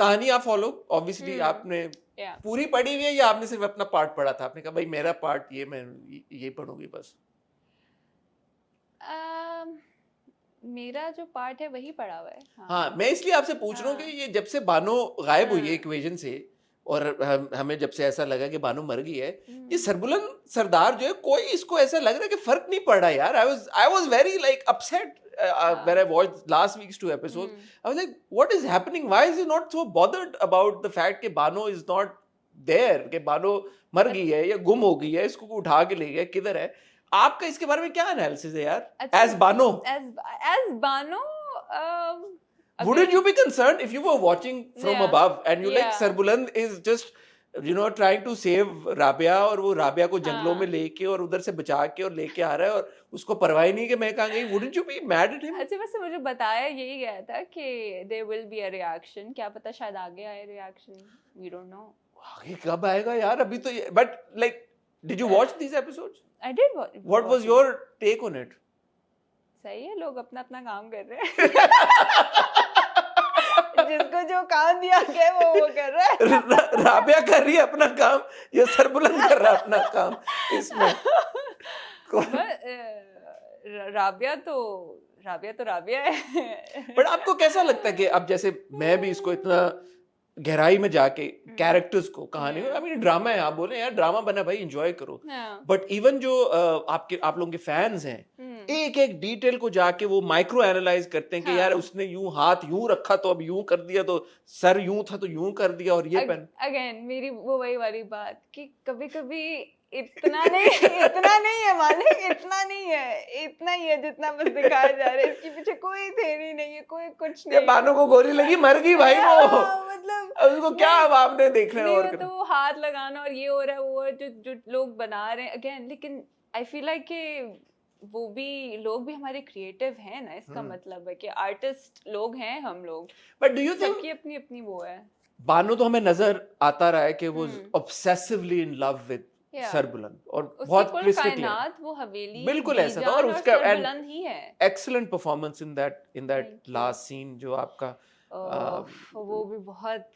कहानी आप follow obviously आपने पूरी पढ़ी हुई है या आपने सिर्फ अपना पार्ट पढ़ा था? आपने कहा भाई मेरा पार्ट ये, मैं ये पढ़ूंगी बस? मेरा जो पार्ट है वही पढ़ा हुआ है। हाँ, मैं इसलिए आपसे पूछ रहा हूँ कि ये जब से बानो गायब हुई है इक्वेशन से और हमें जब से ऐसा लगा कि बानो मर गई है, ये सरबुलंद सरदार जो है, कोई इसको ऐसा लग रहा है कि फर्क नहीं पड़ रहा यार. I was very like upset when I watched last week's 2 episodes. I was like, what is happening? Why is he not so bothered about the fact कि बानो is not there, कि बानो मर गई है या गुम हो गई है, इसको उठा के ले गया, किधर है? आपका इसके बारे में क्या एनालिसिस है यार? As Bano, as Bano, wouldn't you be concerned if you were watching from above and you like Sarbuland is just trying to save Rabia और वो राबिया को जंगलों में लेके और उधर से बचा के और लेके आ रहा है और उसको परवाह नहीं कि मैं कहाँ गई? Wouldn't you be mad at him? अच्छा, वैसे मुझे बताया यही गया था कि there will be a reaction. क्या पता शायद आगे आए reaction. We don't know. आगे कब आएगा यार? अभी तो but like did you watch these episodes? I did watch. What was your take on it? सही है, लोग अपना अपना काम कर रहे हैं। जिसको जो काम दिया गया वो कर रहा है। राबिया कर रही है अपना काम या सरबुलंद कर रहा है अपना काम इसमें? राबिया तो राबिया है। बट आपको कैसा लगता है कि अब जैसे मैं भी इसको इतना गहराई में जाके कैरेक्टर्स को, कहानी को, आई मीन ड्रामा है, आप बोले यार ड्रामा बना भाई, एंजॉय करो, बट इवन जो आप लोगों के फैंस हैं, एक एक डिटेल को जाके वो माइक्रो एनालाइज करते हैं कि यार उसने यूं हाथ यूं रखा तो अब यूं कर दिया, तो सर यूं था तो यूं कर दिया, और ये पेन अगेन मेरी वो वही वाली बात कि कभी कभी इतना नहीं है मालिक, इतना ही है जितना बस दिखाया जा रहा है। इसके पीछे कोई थ्योरी नहीं है, कोई कुछ नहीं। बानो को गोली लगी, मर गई भाई वो, मतलब अब उसको क्या अब आपने देखना है? और तो वो हाथ लगाना और ये हो रहा है वो जो लोग बना रहे हैं अगेन, लेकिन आई फील लाइक कि वो भी लोग भी हमारे क्रिएटिव हैं ना, इसका मतलब है कि आर्टिस्ट लोग हैं हम लोग। बट डू यू थिंक सबकी अपनी अपनी वो है? बानो तो हमें नजर आता रहा है कि वो obsessively in love with Sarbuland, और बहुत कायनात वो हवेली बिल्कुल ऐसा था, और उसका सरबुलंद ही है। Excellent performance in that last scene जो आपका वो भी बहुत,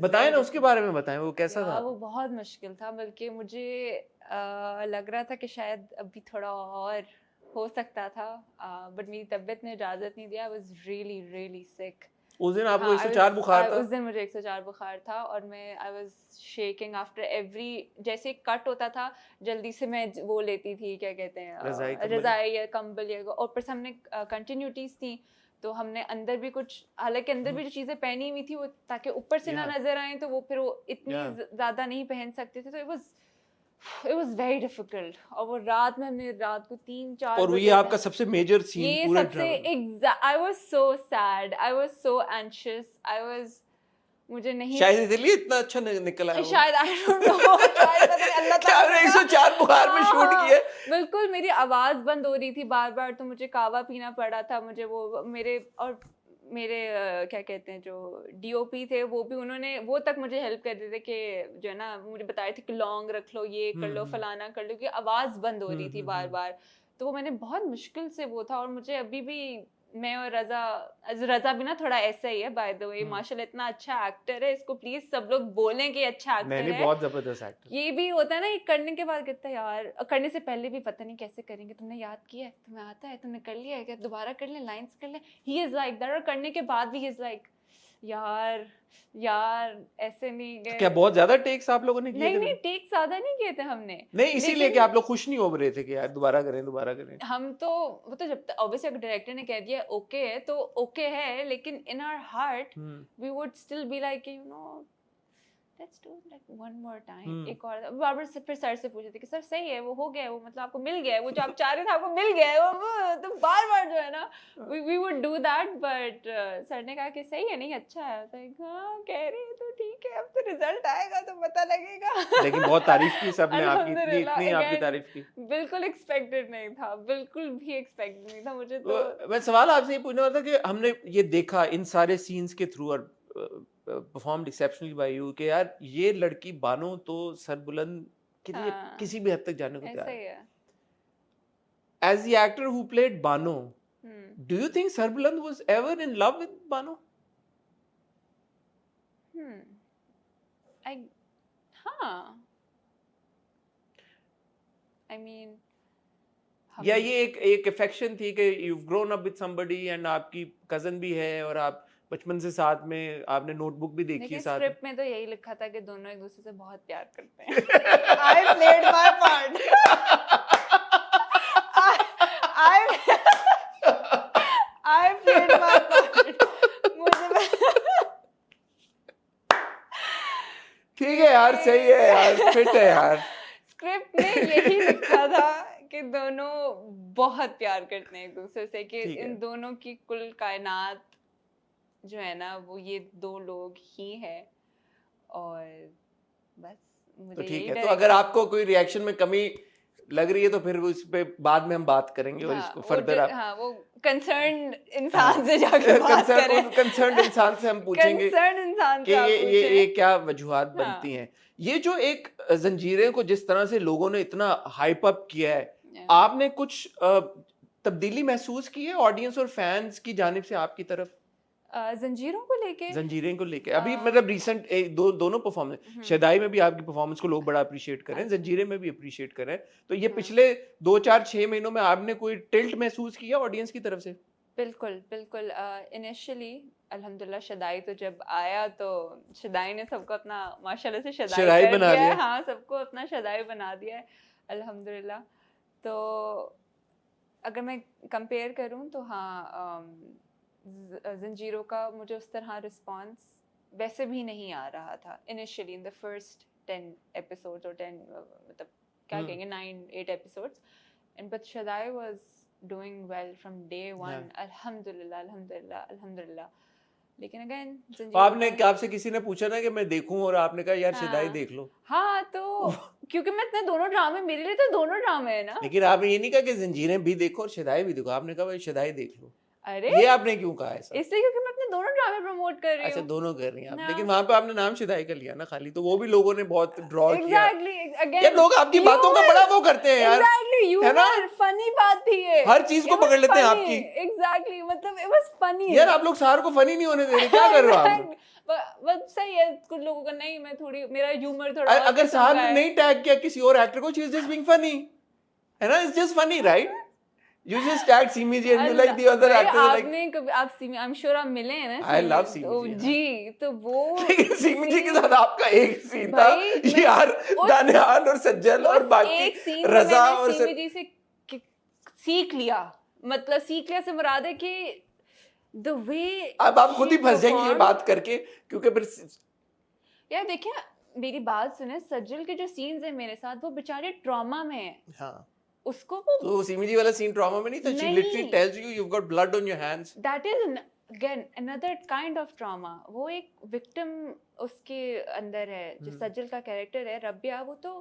बताएं ना उसके बारे में, बताएं वो कैसा था? वो बहुत मुश्किल था, बल्कि मुझे लग रहा था कि शायद अभी थोड़ा और हो सकता था, बट मेरी तबीयत ने इजाजत नहीं दिया। आई वाज रियली रियली सिक। उस दिन आपको 104 बुखार था? उस दिन मुझे 104 बुखार था और मैं I was shaking after every, जैसे कट होता था जल्दी से मैं वो लेती थी, क्या कहते हैं, रजाई या कंबल या, और पर हमने कंटिन्यूटीज थी तो हमने अंदर भी कुछ, हालांकि अंदर भी जो चीजें पहनी हुई थी वो ताकि ऊपर से ना नजर आए, तो वो फिर वो इतनी ज्यादा नहीं पहन सकते थे, तो it was very difficult। और वो रात में हमने रात को 3-4 और ये आपका सबसे मेजर सीन पूरे drama. I was so sad, I was so anxious, मुझे नहीं, शायद इसलिए इतना अच्छा निकला है शायद, I don't know, शायद पता नहीं अल्लाह ताला 104 बुखार में शूट किया। बिल्कुल मेरी आवाज बंद हो रही थी बार बार, तो मुझे कावा पीना पड़ा था, मुझे वो मेरे क्या कहते हैं जो डीओपी थे वो भी, उन्होंने वो तक मुझे हेल्प कर रहे थे कि जो है ना, मुझे बता रहे थे कि लौंग रख लो, ये कर लो, फलाना कर लो, कि आवाज़ बंद हो रही थी बार बार, तो वो मैंने बहुत मुश्किल से वो था। और मुझे अभी भी, मैं और रजा भी ना थोड़ा ऐसा ही है बाय द वे, माशाल्लाह इतना अच्छा एक्टर है, इसको प्लीज सब लोग बोलें कि अच्छा एक्टर है, बहुत जबरदस्त एक्टर। ये भी होता है ना, ये करने के बाद कहता है यार, करने से पहले भी पता नहीं कैसे करेंगे, तुमने याद किया है, तुम्हें आता है, तुमने कर लिया है क्या, दोबारा कर ले, लाइंस कर ले, ही इज लाइक दैट। और करने के बाद भी ही इज लाइक यार ऐसे नहीं गए। क्या बहुत ज्यादा टेक्स आप लोगों ने किए? नहीं टेक्स ज्यादा नहीं किए थे हमने, नहीं इसीलिए कि आप लोग खुश नहीं हो रहे थे कि यार दोबारा करें। हम तो वो तो जब ऑब्वियसली अगर डायरेक्टर ने कह दिया ओके है तो ओके है, लेकिन in our heart we would still be like you know let's do like one more time. एक और बार से फिर सर से पूछे थे कि सर सही है, वो हो गया, वो मतलब आपको मिल गया है, वो जो आप चाह रहे थे आपको मिल गया है, वो तो बार जो है ना we would do that, but sir ने कहा कि सही है, नहीं अच्छा है, तो हाँ कह रही है तो ठीक है, अब तो रिजल्ट आएगा तो पता लगेगा। लेकिन बहुत तारीफ की सबने आपकी, इतनी आपकी तारीफ की, बिल्कुल एक्सपेक्टेड नहीं था, बिल्कुल भी एक्सपेक्टेड नहीं था मुझे। तो मैं सवाल आपसे ये पूछना था कि हमने ये देखा इन सारे सीन्स के थ्रू और परफॉर्म्ड एक्सेप्शनली बाय यू कि यार ये लड़की बानो तो सरबुलंद के लिए किसी भी हद तक जाने को तैयार है। As the actor who played Bano, do you think Sarbuland was ever in love with Bano? I हाँ I mean या ये एक अफेक्शन थी कि you grown up with somebody and आपकी कजन भी है और आप बचपन से साथ में, आपने नोटबुक भी देखी है देखिए साथ में। स्क्रिप्ट में तो यही लिखा था कि दोनों एक दूसरे से बहुत प्यार करते हैं। I played my part. I played my part. मुझे ठीक है यार, सही है यार, फिट है यार। स्क्रिप्ट में यही लिखा था कि दोनों बहुत प्यार करते हैं एक दूसरे से, कि ठीक है। इन दोनों की कुल कायनात जो है ना वो ये दो लोग ही है। और बस मुझे तो ठीक यही है, डर तो है अगर कि- आपको कोई रिएक्शन में कमी लग रही है तो फिर उस पे बाद में हम बात करेंगे और हाँ, इसको वो फर्दर आप हाँ वो कंसर्न इंसान से जाके बात करें। कंसर्न इंसान से हम पूछेंगे कंसर्न इंसान कि से आप ये पूछें। क्या वजूहात हाँ। बनती हैं। ये जो एक जंजीरें को जिस तरह से लोगों ने इतना हाइप अप किया है, Yeah. आपने कुछ तब्दीली महसूस की है ऑडियंस और फैंस की जानिब से आपकी तरफ जंजीरों को लेके जंजीरें को लेके? अभी आ, मतलब रिसेंट दोनों परफॉर्मेंस, शदाई में भी आपकी परफॉर्मेंस को लोग बड़ा अप्रिशिएट कर रहे हैं, जंजीरें में भी अप्रिशिएट कर रहे हैं, तो ये पिछले 2-4-6 महीनों में आपने कोई टिल्ट महसूस किया ऑडियंस की तरफ से? बिल्कुल बिल्कुल। इनिशियली अल्हम्दुलिल्लाह शदाई तो जब आया तो शदाई ने सबको अपना माशाल्लाह से शदाई शदाई कर बना दिया है। दिया। हाँ, सबको अपना शदाई बना दिया है अल्हम्दुलिल्लाह। तो अगर मैं कंपेयर करूँ तो हाँ, जंजीरों का मुझे उस तरह रिस्पांस वैसे भी नहीं आ रहा था initially in the first 10 episodes, और 10 मतलब क्या कहेंगे 9-8 episodes, and but Shaddai was doing well from day one. अल्हम्दुलिल्लाह अल्हम्दुलिल्लाह अल्हम्दुलिल्लाह। लेकिन अगेन तो आपने आपसे किसी ने पूछा ना कि मैं देखूं और आपने कहा यार शदाई देख लो? हाँ, तो क्योंकि मैं इतने दोनों ड्रामे, मेरे लिए तो दोनों ड्रामे है ना। लेकिन आपने ये नहीं कहा कि जंजीरें भी देखो और शदाई भी देखो, आपने कहा भाई शदाई देख लो। अरे ये आपने क्यों कहा ऐसा? इसलिए क्योंकि मैं अपने दोनों ड्रामे प्रमोट कर रही अच्छा, हूँ। दोनों कर रही हैं आप, हाँ। लेकिन वहां पे आपने नाम शदाई का लिया ना खाली, तो वो भी लोगों ने बहुत ड्रॉ किया। एग्जैक्टली अगेन यार लोग आपकी बातों का बड़ा वो करते हैं यार, एग्जैक्टली है ना? फनी बात थी ये, हर चीज को पकड़ लेते हैं आपकी। एग्जैक्टली मतलब इट वाज फनी यार आप लोग सार को फनी नहीं होने दे रहे, क्या कर रहे हो आप लोग? बस सही है, कुछ लोगों का नहीं, मैं थोड़ी, मेरा ह्यूमर थोड़ा और अगर किस्म साहब का ने है। नहीं टैग किया किसी और एक्टर को, she is just being funny, है ना? It's just funny, right? You just tagged Simi Ji and you like the other भाई, actors like. आपने कभी आप सीमी, आई एम श्योर आप मिले हैं ना I सीमी, love Simi तो जी, हाँ। जी तो वो लेकिन सिमी जी के साथ आपका एक सीन था भाई, यार, दानियाल और सज्जल और उस बाकी एक सीन रजा मैंने और सीमी जी से सीख लिया, मतलब सीख लिया से मुराद है कि द वे अब आप खुद ही फंस जाएंगे ये बात करके, क्योंकि फिर यार देखिए मेरी बात सुने, सज्जल के जो सीन्स हैं मेरे साथ वो बेचारे ट्रॉमा में है, हाँ, उसको वो तो सिमी जी वाला सीन ट्रॉमा में नहीं था? She literally tells you you've got blood on your hands. That is again another kind of trauma. वो एक विक्टिम उसके अंदर है, जो सज्जल का कैरेक्टर है रबिया, वो तो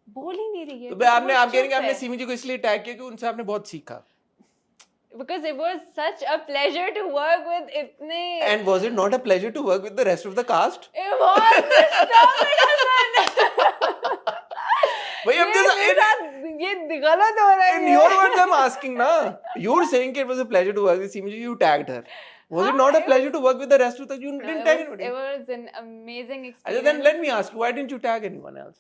बोल ही नहीं रही है। तो भाई आपने, आप कह रहे हैं कि आपने सिमी जी को इसलिए टैग किया कि उनसे आपने बहुत सीखा? Because it was such a pleasure to work with इतने And was it not a pleasure to work with the rest of the cast? it was stop it Hasan भाई अब जैसा ये गलत हो रहा है in your words I'm asking ना, you're saying it was a pleasure to work with Simi ji, you tagged her. Was it not a pleasure to work with the rest of the, you didn't tag anybody? it was an amazing अच्छा, experience। then let me ask you, why didn't you tag anyone else?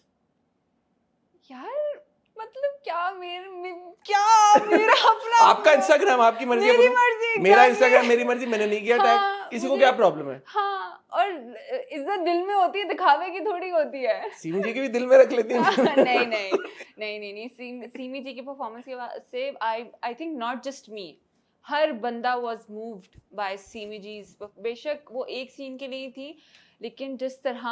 यार मतलब क्या मेरा अपना आपका Instagram आपकी मर्जी है, मेरी बोलो। मर्जी, मेरा exactly। इंस्टाग्राम मेरी मर्जी, मैंने नहीं किया टैग, हाँ, किसी को मुझे- क्या प्रॉब्लम है? हाँ, और इज्जत दिल में होती है, दिखावे की थोड़ी होती है। सिमी जी की भी दिल में रख लेती हूँ। नहीं सीमी जी की परफॉर्मेंस के बाद से आई थिंक नॉट जस्ट मी, हर बंदा वाज मूव्ड बाय सीमी जी। बेशक वो एक सीन के लिए थी, लेकिन जिस तरह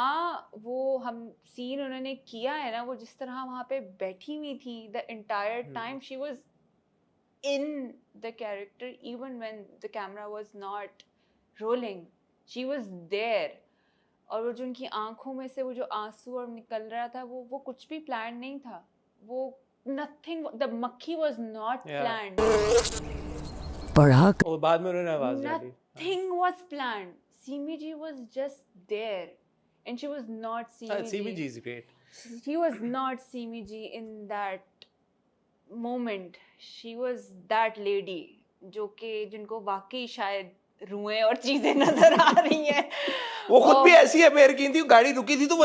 वो हम सीन उन्होंने किया है ना, वो जिस तरह वहाँ पे बैठी हुई थी the entire time, she was in the character even when the camera was not rolling, she was there. और वो जो उनकी आंखों में से वो जो आंसू और निकल रहा था, वो कुछ भी प्लान नहीं था, वो नथिंग, द मक्खी वाज नॉट प्लान्ड, पढ़ा और बाद में उन्होंने आवाज डाली। nothing was planned, Simi ji was just there and she was not Simi ji is great. she was not Simi ji in that moment, she was that lady जो कि जिनको वाकई शायद रुएं और चीजें नजर आ रही हैं। वो खुद भी ऐसी है मेयर की थी, गाड़ी रुकी थी तो वो